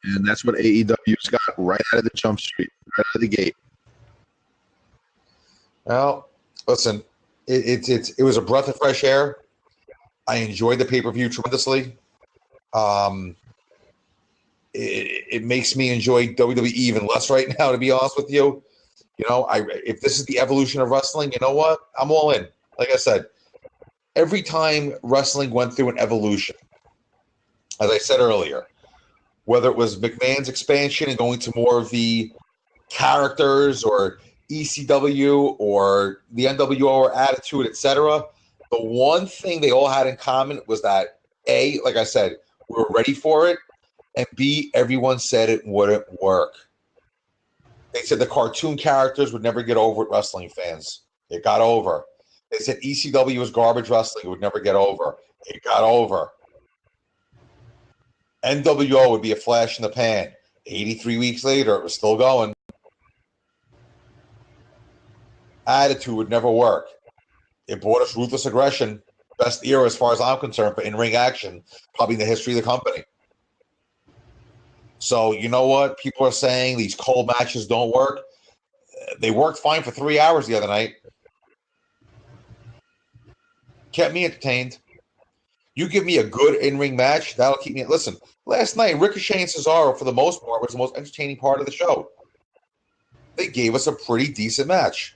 And that's what AEW's got right out of the jump street, right out of the gate. Well, listen, it was a breath of fresh air. I enjoyed the pay-per-view tremendously. It makes me enjoy WWE even less right now, to be honest with you. You know, if this is the evolution of wrestling, you know what? I'm all in. Like I said, every time wrestling went through an evolution, as I said earlier, whether it was McMahon's expansion and going to more of the characters or ECW or the NWO or Attitude, etc., the one thing they all had in common was that, A, like I said, we were ready for it, and B, everyone said it wouldn't work. They said the cartoon characters would never get over it, wrestling fans. It got over. They said ECW was garbage wrestling. It would never get over. It got over. NWO would be a flash in the pan. 83 weeks later, it was still going. Attitude would never work. It brought us ruthless aggression. Best era, as far as I'm concerned, for in-ring action, probably in the history of the company. So, you know what? People are saying these cold matches don't work. They worked fine for 3 hours the other night. Kept me entertained. You give me a good in-ring match, that'll keep me. Listen, last night, Ricochet and Cesaro, for the most part, was the most entertaining part of the show. They gave us a pretty decent match.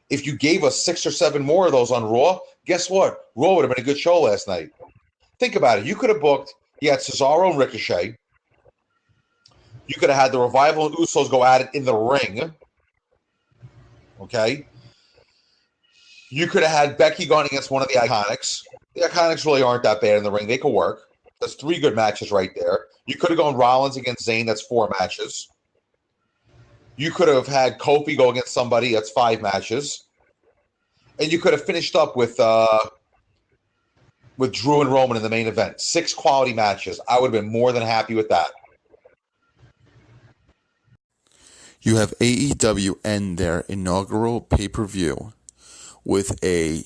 If you gave us 6 or 7 more of those on Raw, guess what? Raw would have been a good show last night. Think about it. You could have booked, you had Cesaro and Ricochet. You could have had the Revival and Usos go at it in the ring. Okay? You could have had Becky going against one of the Iconics. The Iconics really aren't that bad in the ring. They could work. That's 3 good matches right there. You could have gone Rollins against Zayn. That's 4 matches. You could have had Kofi go against somebody. That's 5 matches. And you could have finished up with Drew and Roman in the main event. 6 quality matches. I would have been more than happy with that. You have AEW end their inaugural pay-per-view with a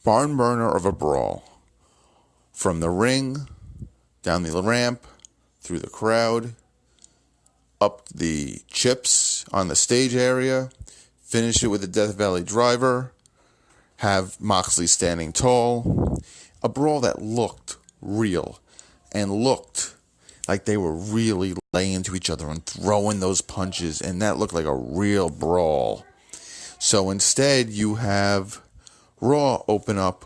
barn burner of a brawl. From the ring, down the ramp, through the crowd, up the chips on the stage area, finish it with a Death Valley driver, have Moxley standing tall. A brawl that looked real and looked like they were really laying into each other and throwing those punches, and that looked like a real brawl. So instead, you have Raw open up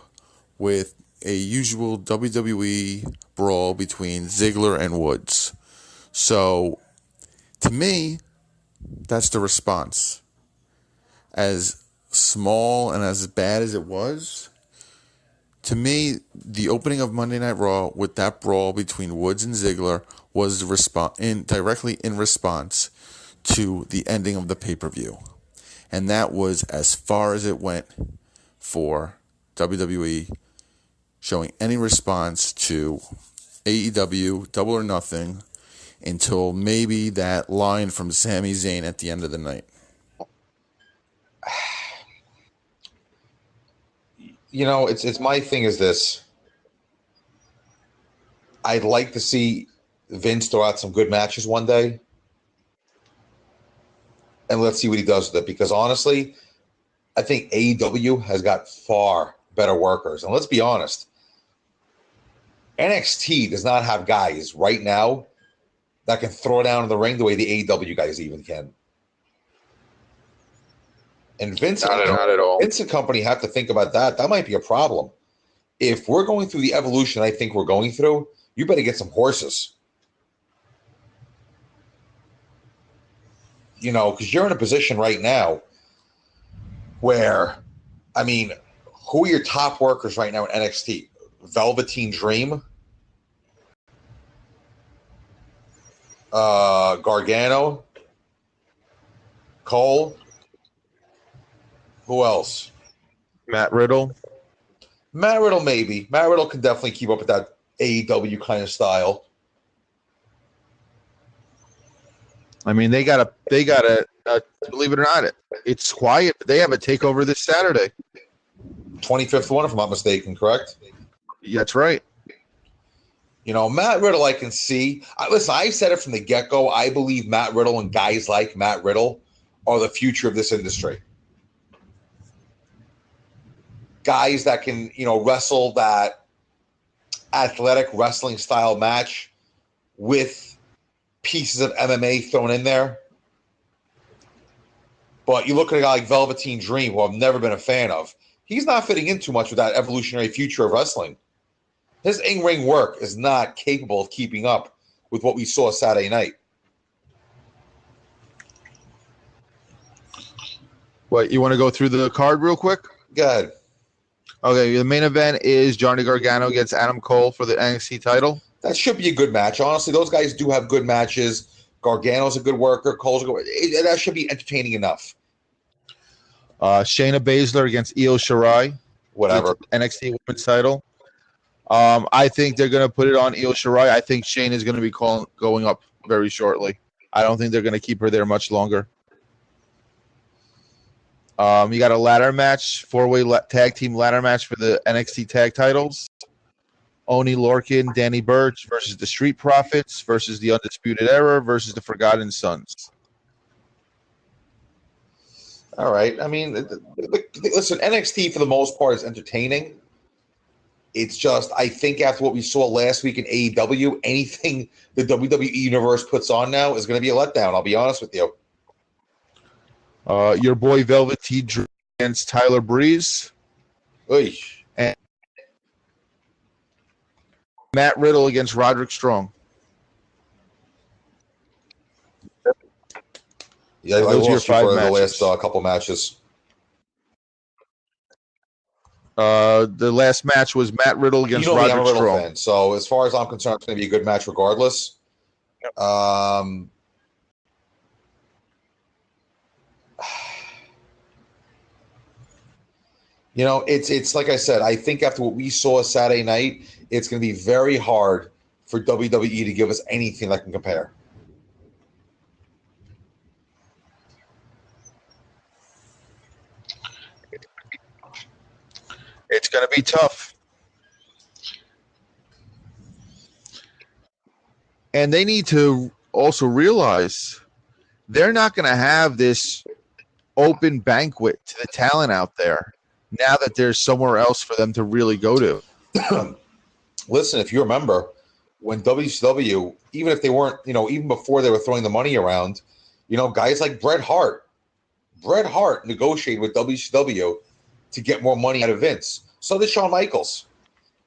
with a usual WWE brawl between Ziggler and Woods. So, to me, that's the response. As small and as bad as it was, to me, the opening of Monday Night Raw with that brawl between Woods and Ziggler was directly in response to the ending of the pay-per-view. And that was as far as it went for WWE showing any response to AEW Double or Nothing until maybe that line from Sami Zayn at the end of the night. it's my thing is this. I'd like to see Vince throw out some good matches one day. And let's see what he does with it. Because honestly, I think AEW has got far better workers. And let's be honest, NXT does not have guys right now that can throw down in the ring the way the AEW guys even can. And Vince Not at all. Vince and company have to think about that. That might be a problem. If we're going through the evolution I think we're going through, you better get some horses. Because you're in a position right now where, who are your top workers right now in NXT? Velveteen Dream, Gargano, Cole. Who else? Matt Riddle. Matt Riddle, maybe. Matt Riddle can definitely keep up with that AEW kind of style. They got a believe it or not, it's quiet. They have a takeover this Saturday. 25th one, if I'm not mistaken, correct? Yeah, that's right. Matt Riddle I can see. Listen, I said it from the get-go. I believe Matt Riddle and guys like Matt Riddle are the future of this industry. Guys that can, wrestle that athletic wrestling style match with pieces of MMA thrown in there. But you look at a guy like Velveteen Dream, who I've never been a fan of. He's not fitting in too much with that evolutionary future of wrestling. His in-ring work is not capable of keeping up with what we saw Saturday night. What, you want to go through the card real quick? Go ahead. Okay, the main event is Johnny Gargano against Adam Cole for the NXT title. That should be a good match. Honestly, those guys do have good matches. Gargano's a good worker. Cole's a good worker. That should be entertaining enough. Shayna Baszler against Io Shirai. Whatever. NXT Women's title. I think they're going to put it on Io Shirai. I think Shayna is going to be going up very shortly. I don't think they're going to keep her there much longer. You got a ladder match, four-way tag team ladder match for the NXT tag titles. Oni Lorcan, Danny Burch versus the Street Profits versus the Undisputed Era versus the Forgotten Sons. All right. Listen, NXT for the most part is entertaining. It's just, I think after what we saw last week in AEW, anything the WWE Universe puts on now is going to be a letdown. I'll be honest with you. Your boy Velveteen Dream against Tyler Breeze. Oy. And Matt Riddle against Roderick Strong. Yeah, those are your five matches. The last couple matches. The last match was Matt Riddle against Roderick I'm a Riddle Strong. fan, so as far as I'm concerned, it's going to be a good match regardless. Yep. It's like I said, I think after what we saw Saturday night, it's going to be very hard for WWE to give us anything that can compare. It's going to be tough. And they need to also realize they're not going to have this open banquet to the talent out there now that there's somewhere else for them to really go to. Listen, if you remember, when WCW, even if they weren't, even before they were throwing the money around, guys like Bret Hart negotiated with WCW to get more money out of Vince. So did Shawn Michaels.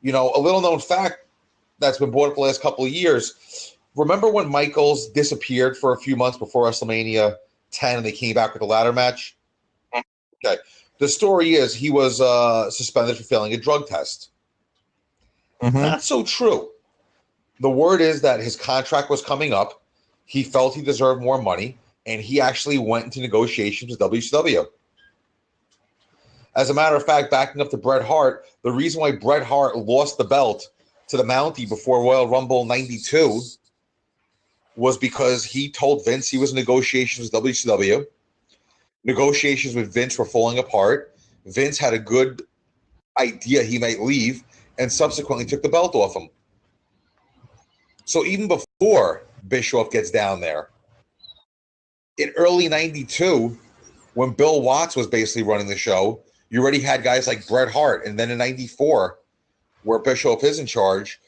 A little known fact that's been brought up the last couple of years. Remember when Michaels disappeared for a few months before WrestleMania 10 and they came back with a ladder match? Okay. The story is he was suspended for failing a drug test. Mm-hmm. Not so true. The word is that his contract was coming up. He felt he deserved more money, and he actually went into negotiations with WCW. As a matter of fact, backing up to Bret Hart, the reason why Bret Hart lost the belt to the Mountie before Royal Rumble 92 was because he told Vince he was in negotiations with WCW. Negotiations with Vince were falling apart. Vince had a good idea he might leave, and subsequently took the belt off him. So even before Bischoff gets down there, in early 92, when Bill Watts was basically running the show, you already had guys like Bret Hart. And then in 94, where Bischoff is in charge,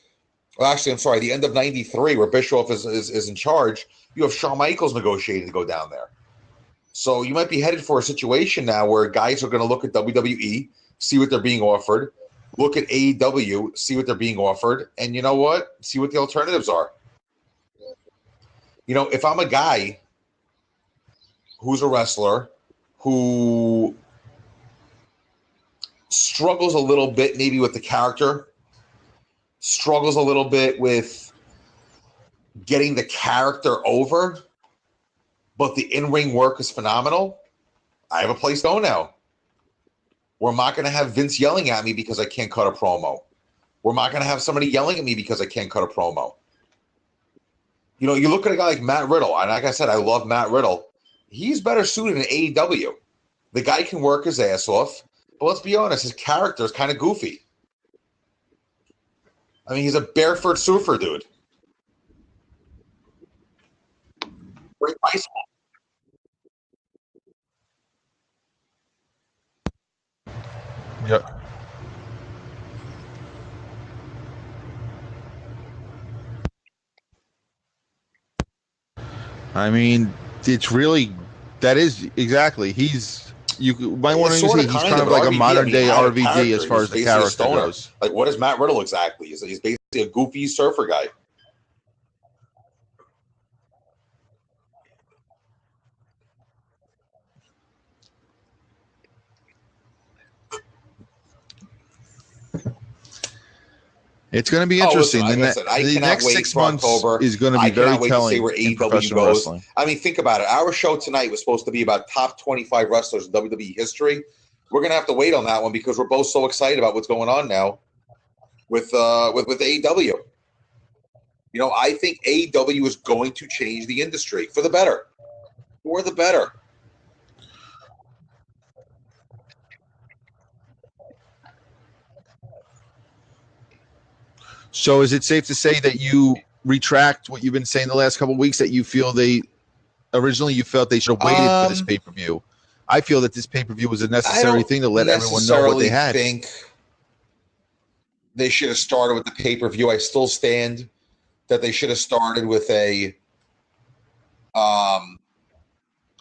well, actually, I'm sorry, the end of 93, where Bischoff is in charge, you have Shawn Michaels negotiating to go down there. So you might be headed for a situation now where guys are going to look at WWE, see what they're being offered, look at AEW, see what they're being offered, and you know what? See what the alternatives are. You know, if I'm a guy who's a wrestler who struggles a little bit maybe with the character, struggles a little bit with getting the character over, but the in-ring work is phenomenal, I have a place to go now. We're not going to have Vince yelling at me because I can't cut a promo. We're not going to have somebody yelling at me because I can't cut a promo. You know, you look at a guy like Matt Riddle, and like I said, I love Matt Riddle. He's better suited in AEW. The guy can work his ass off, but let's be honest, his character is kind of goofy. I mean, he's a barefoot surfer dude. Great baseball. Yep. I mean, it's really that is exactly. You might want to say he's kind of like a modern day RVD as far as the character goes. Like, what is Matt Riddle exactly? He's basically a goofy surfer guy. It's going to be interesting. Listen, the next 6 months is going to be very telling in professional wrestling. I mean, think about it. Our show tonight was supposed to be about top 25 wrestlers in WWE history. We're going to have to wait on that one because we're both so excited about what's going on now with AEW. You know, I think AEW is going to change the industry for the better. For the better. So is it safe to say that you retract what you've been saying the last couple of weeks, that you feel originally you felt they should have waited for this pay-per-view? I feel that this pay-per-view was a necessary thing to let everyone know what they had. I think they should have started with the pay-per-view. I still stand that they should have started with a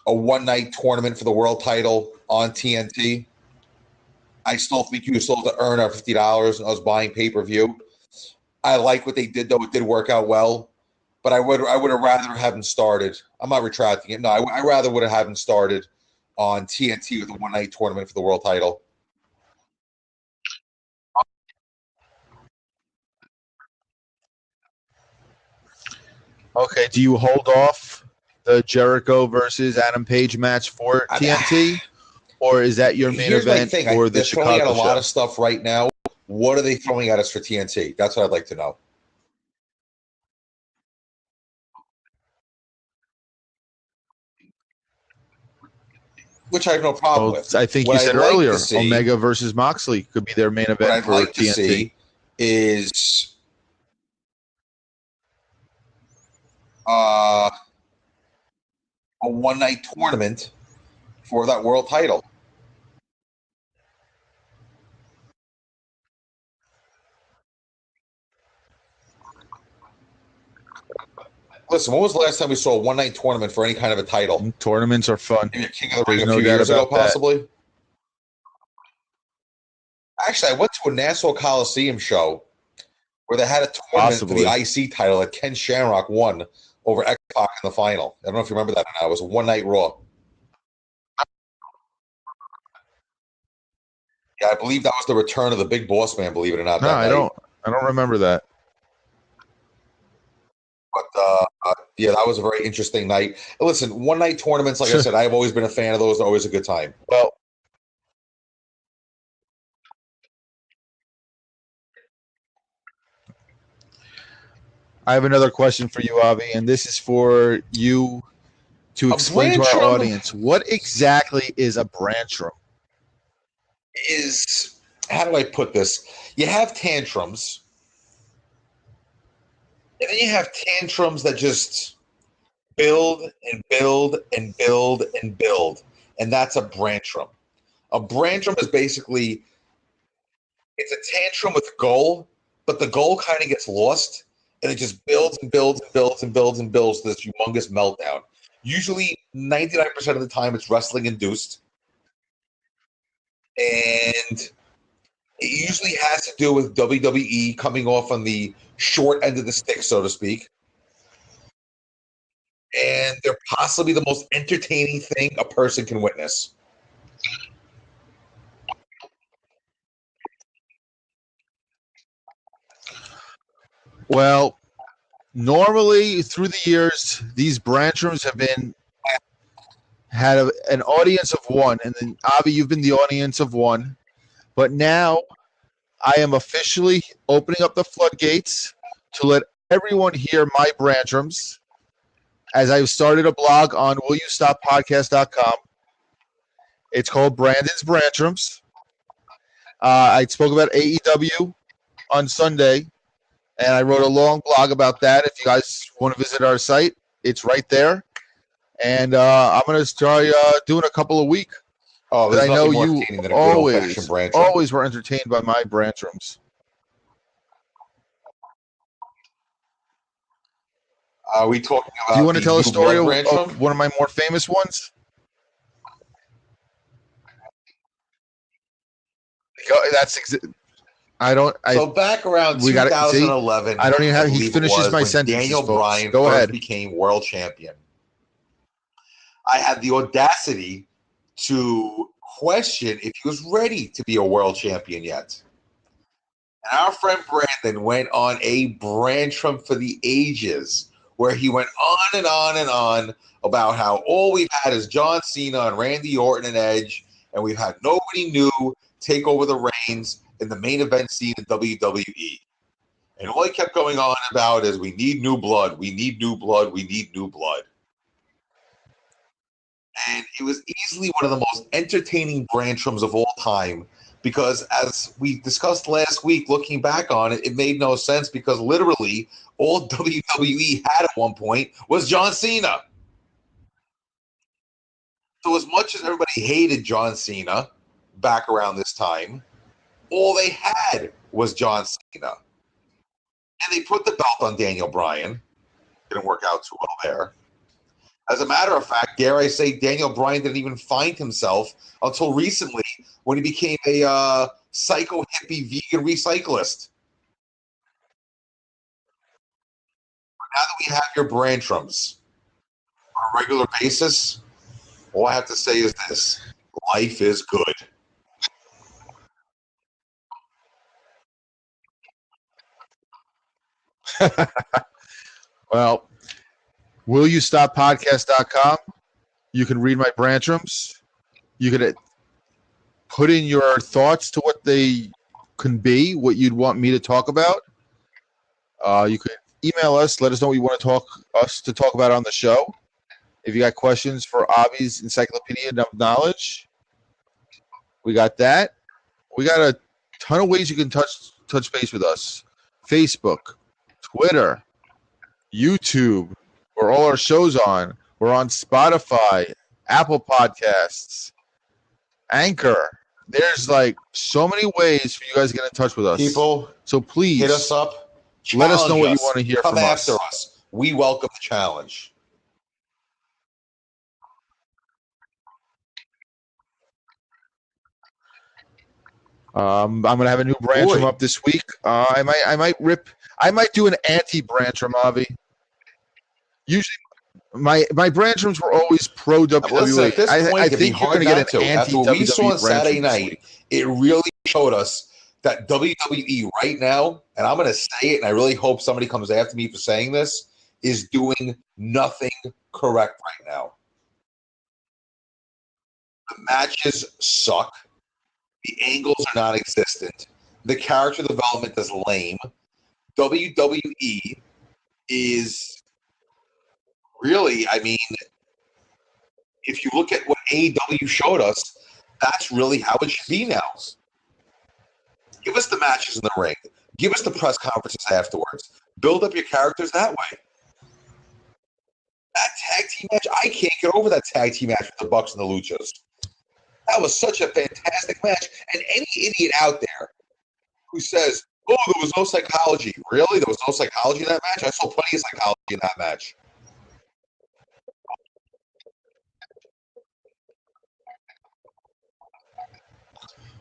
one-night tournament for the world title on TNT. I still think you still have to earn our $50 and us buying pay-per-view. I like what they did, though. It did work out well. But I would have rather have them started. I'm not retracting it. No, I rather would have had them started on TNT with a one-night tournament for the world title. Okay, do you hold off the Jericho versus Adam Page match for TNT? Or is that your main event for the Chicago show? They're throwing out a lot of stuff right now. What are they throwing at us for TNT? That's what I'd like to know. Which I have no problem with. I think you said earlier, Omega versus Moxley could be their main event for TNT. What I'd like to see is a one-night tournament for that world title. Listen, when was the last time we saw a one-night tournament for any kind of a title? Tournaments are fun. Maybe a King of the Ring a few years ago, possibly. Actually, I went to a Nassau Coliseum show where they had a tournament for the IC title that Ken Shamrock won over X-Pac in the final. I don't know if you remember that or not. It was a one-night Raw. Yeah, I believe that was the return of the Big Boss Man, believe it or not. No, I don't remember that. But yeah, that was a very interesting night. And listen, one-night tournaments, like I said, I've always been a fan of those. They're always a good time. Well, I have another question for you, Avi, and this is for you to explain to our audience. What exactly is a branch room? how do I put this? You have tantrums, and then you have tantrums that just build and build and build and build, and that's a brantrum. A brantrum is basically it's a tantrum with goal, but the goal kind of gets lost, and it just builds and builds and builds and builds and builds to this humongous meltdown. Usually, 99% of the time, it's wrestling induced, and it usually has to do with WWE coming off on the short end of the stick, so to speak. And they're possibly the most entertaining thing a person can witness. Well, normally through the years, these brantrums have had an audience of one, and then Avi, you've been the audience of one. But now I am officially opening up the floodgates to let everyone hear my brantrums, as I've started a blog on willyousstoppodcast.com. It's called Brandon's Brantrums. I spoke about AEW on Sunday, and I wrote a long blog about that. If you guys want to visit our site, it's right there. And I'm going to try doing a couple a week. Oh, I know more you entertaining than a good old-fashioned brantrum. always were entertained by my brantrums. Are we talking about? Do you want to tell a story of brantrum? one of my more famous ones? So back around 2011, I don't even have. He it finishes my when sentences. Daniel folks. Bryan Go first ahead. became world champion. I had the audacity to question if he was ready to be a world champion yet. And our friend Brandon went on a brantrum for the ages, where he went on and on and on about how all we've had is John Cena and Randy Orton and Edge, and we've had nobody new take over the reins in the main event scene in WWE. And all he kept going on about is we need new blood, we need new blood, we need new blood. And it was easily one of the most entertaining brantrums of all time, because as we discussed last week, looking back on it, it made no sense, because literally all WWE had at one point was John Cena. So as much as everybody hated John Cena back around this time, all they had was John Cena. And they put the belt on Daniel Bryan. Didn't work out too well there. As a matter of fact, dare I say, Daniel Bryan didn't even find himself until recently, when he became a psycho hippie vegan recyclist. But now that we have your brantrums on a regular basis, all I have to say is this: life is good. Well, willyousstoppodcast.com. You can read my brantrums. You can put in your thoughts to what they can be, what you'd want me to talk about. You can email us, let us know what you want to talk about on the show. If you got questions for Avi's Encyclopedia of Knowledge, we got that. We got a ton of ways you can touch base with us. Facebook, Twitter, YouTube, where all our shows on. We're on Spotify, Apple Podcasts, Anchor. There's like so many ways for you guys to get in touch with us. People, so please hit us up. Let us know what you want to hear Come from after us. us. We welcome the challenge. I'm gonna have a new brantrum up this week. I might do an anti-brantrum, Avi. Usually, my brantrums were always pro WWE. Listen, at this point, I think you're gonna get an anti-WWE. After what we saw on Saturday this night, week. it really showed us that WWE right now, and I'm gonna say it, and I really hope somebody comes after me for saying this, is doing nothing correct right now. The matches suck. The angles are non-existent. The character development is lame. WWE is really, I mean, if you look at what AEW showed us, that's really how it should be now. us the matches in the ring. Give us the press conferences afterwards. Build up your characters that way. That tag team match, I can't get over that tag team match with the Bucks and the Luchas. That was such a fantastic match. And any idiot out there who says, oh, there was no psychology. Really? There was no psychology in that match? I saw plenty of psychology in that match.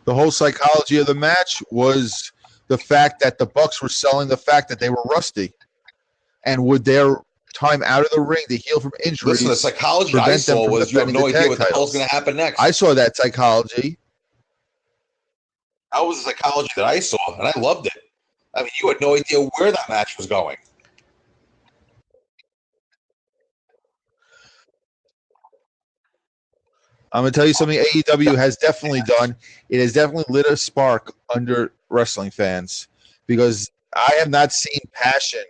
The whole psychology of the match was the fact that the Bucks were selling the fact that they were rusty. And would their time out of the ring to heal from injuries Listen, the psychology I saw was you have no idea what the hell's going to happen next. I saw that psychology. That was the psychology that I saw, and I loved it. I mean, you had no idea where that match was going. I'm going to tell you something AEW has definitely done. It has definitely lit a spark under wrestling fans because I have not seen passion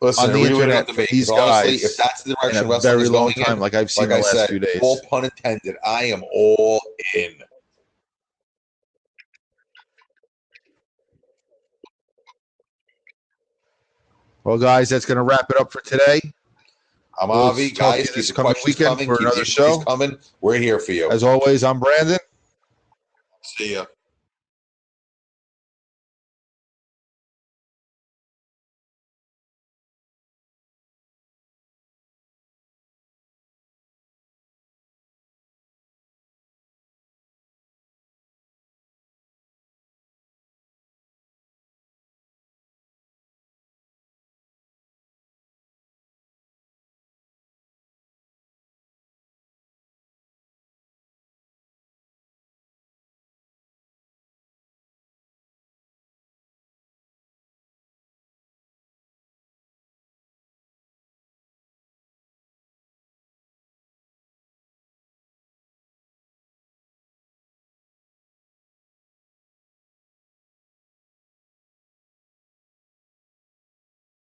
on the internet for these guys honestly, if that's the direction in a wrestling very is long going time, in, like I've seen the last few days. Full pun intended, I am all in. Well, guys, that's going to wrap it up for today. I'm Avi. Guys, keep this the coming questions weekend coming. for Keep another the show. coming. We're here for you. As always, I'm Brandon. See ya.